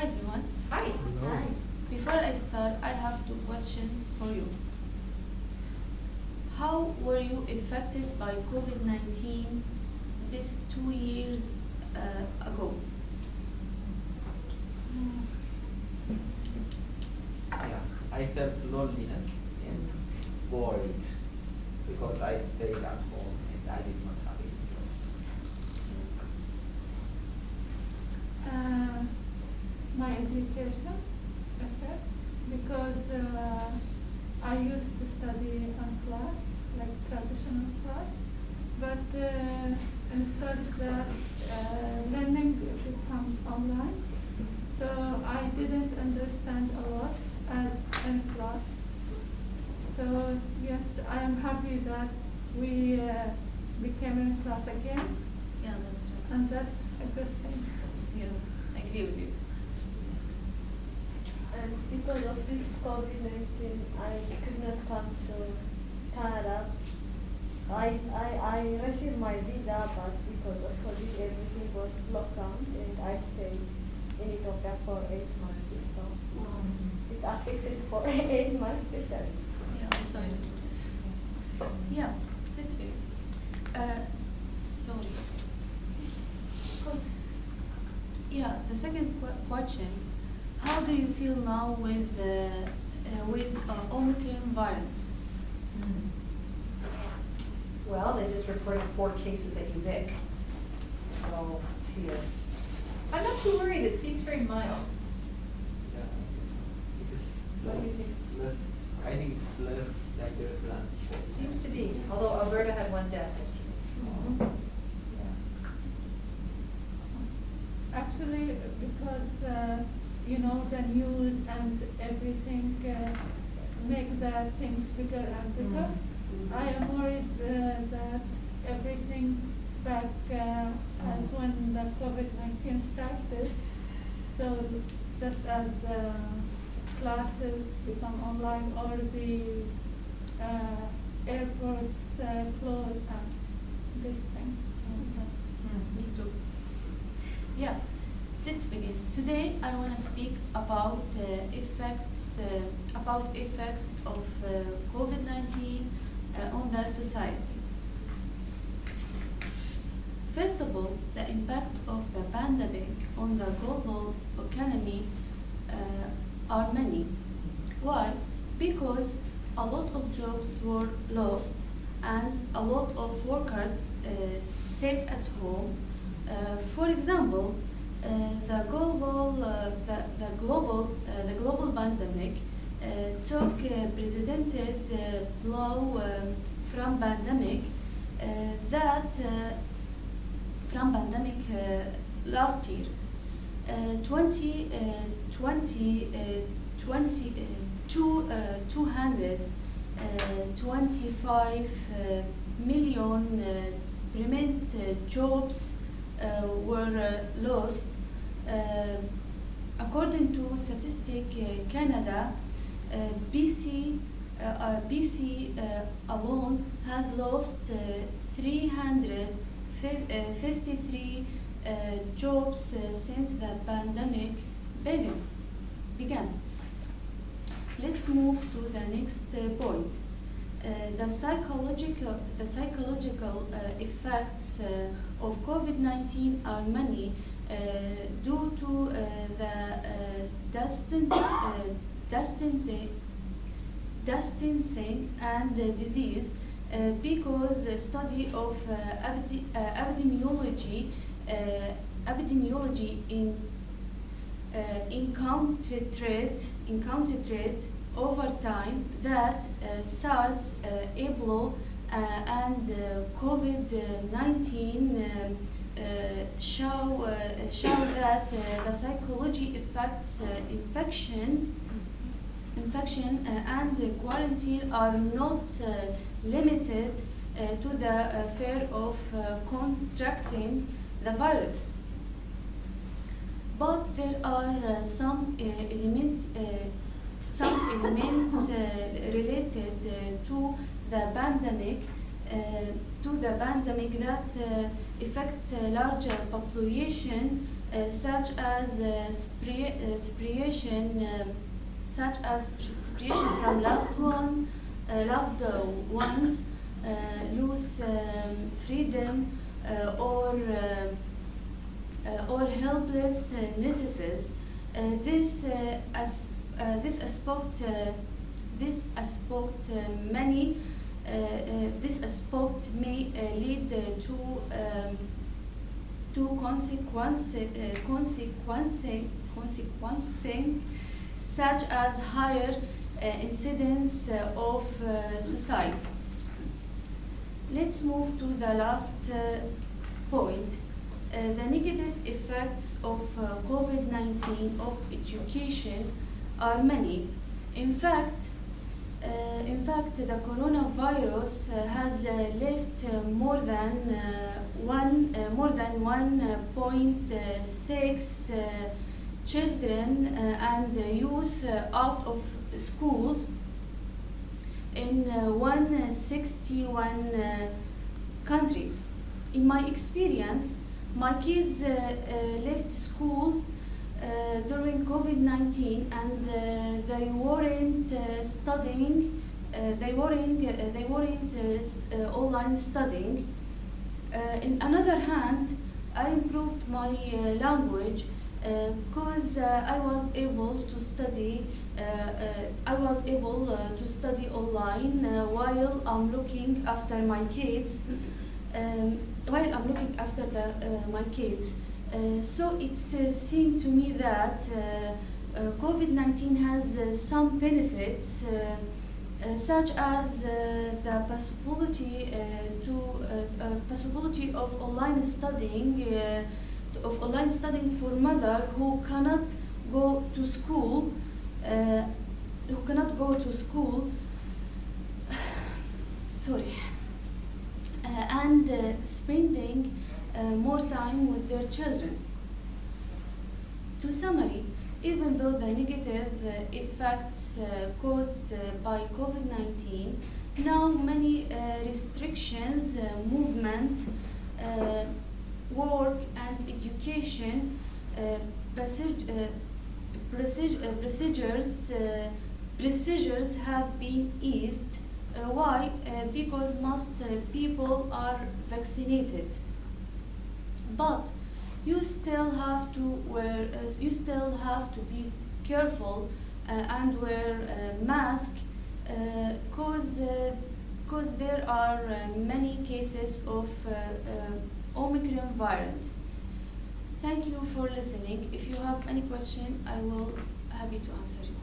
Hi everyone. Hi. Hello. Hi. Before I start, I have two questions for you. How were you affected by COVID-19 this 2 years ago? Yeah, I felt loneliness and bored because I stayed at home and I did not have any job. My education effect because I used to study on class, like traditional class, but instead of that, learning becomes online. So I didn't understand a lot as in class. So yes, I am happy that we became in class again, Yeah, that's right. and that's a good thing. Yeah, I agree with you. And because of this COVID-19, I could not come to Canada. I received my visa, but because of COVID, everything was locked down, and I stayed in Ethiopia for 8 months. So it affected for 8 months, especially. Yeah, I'm sorry to hear this. Yeah, let's begin. Sorry. Yeah, the second question: how do you feel now with Omicron variant? Well, they just reported 4 cases at UVic. So, I'm not too worried, it seems very mild. Yeah, it is What do you less, think? less, I think it's less dangerous than before. It seems to be, although Alberta had 1 death yesterday. Yeah. Actually, because the news and everything make the things bigger and bigger. I am worried that everything back as when the COVID-19 started. So just as the classes become online or the airports close and this thing. Me too. Yeah, let's begin. Today I want to speak about effects of COVID-19 on the society. First of all, the impact of the pandemic on the global economy are many. Why? Because a lot of jobs were lost and a lot of workers sat at home. For example, the global pandemic took precedented blow from pandemic last year. 225 million permanent jobs were lost. According to Statistic Canada, BC alone has lost 353 jobs since the pandemic began. Let's move to the next point. The psychological effects of COVID-19 are many due to the distancing and disease, because the study of epidemiology encountered over time that SARS, Ebola, and COVID-19 show that the psychology affects infection and quarantine are not limited to the fear of contracting the virus. But there are some elements related to the pandemic that affect a larger population such as separation from loved ones, lose freedom, or helplessnesses. This aspect may lead to consequences such as higher incidence of suicide. Let's move to the last point. The negative effects of COVID-19 of education are many. In fact, the coronavirus has left more than 1.6 children and youth out of schools in 161 countries. In my experience, my kids left schools during COVID-19 and they weren't studying. They weren't online studying. In another hand, I improved my language because I was able to study. To study online while I'm looking after my kids. My kids. So it seemed to me that COVID-19 has some benefits, such as the possibility of online studying for mother who cannot go to school. Sorry. And spending more time with their children. To summary, even though the negative effects caused by COVID-19, now many restrictions, movement, work and education procedures have been eased. Why? Because most people are vaccinated. But you still have to be careful and wear a mask, because there are many cases of Omicron variant. Thank you for listening. If you have any question, I will happy to answer you.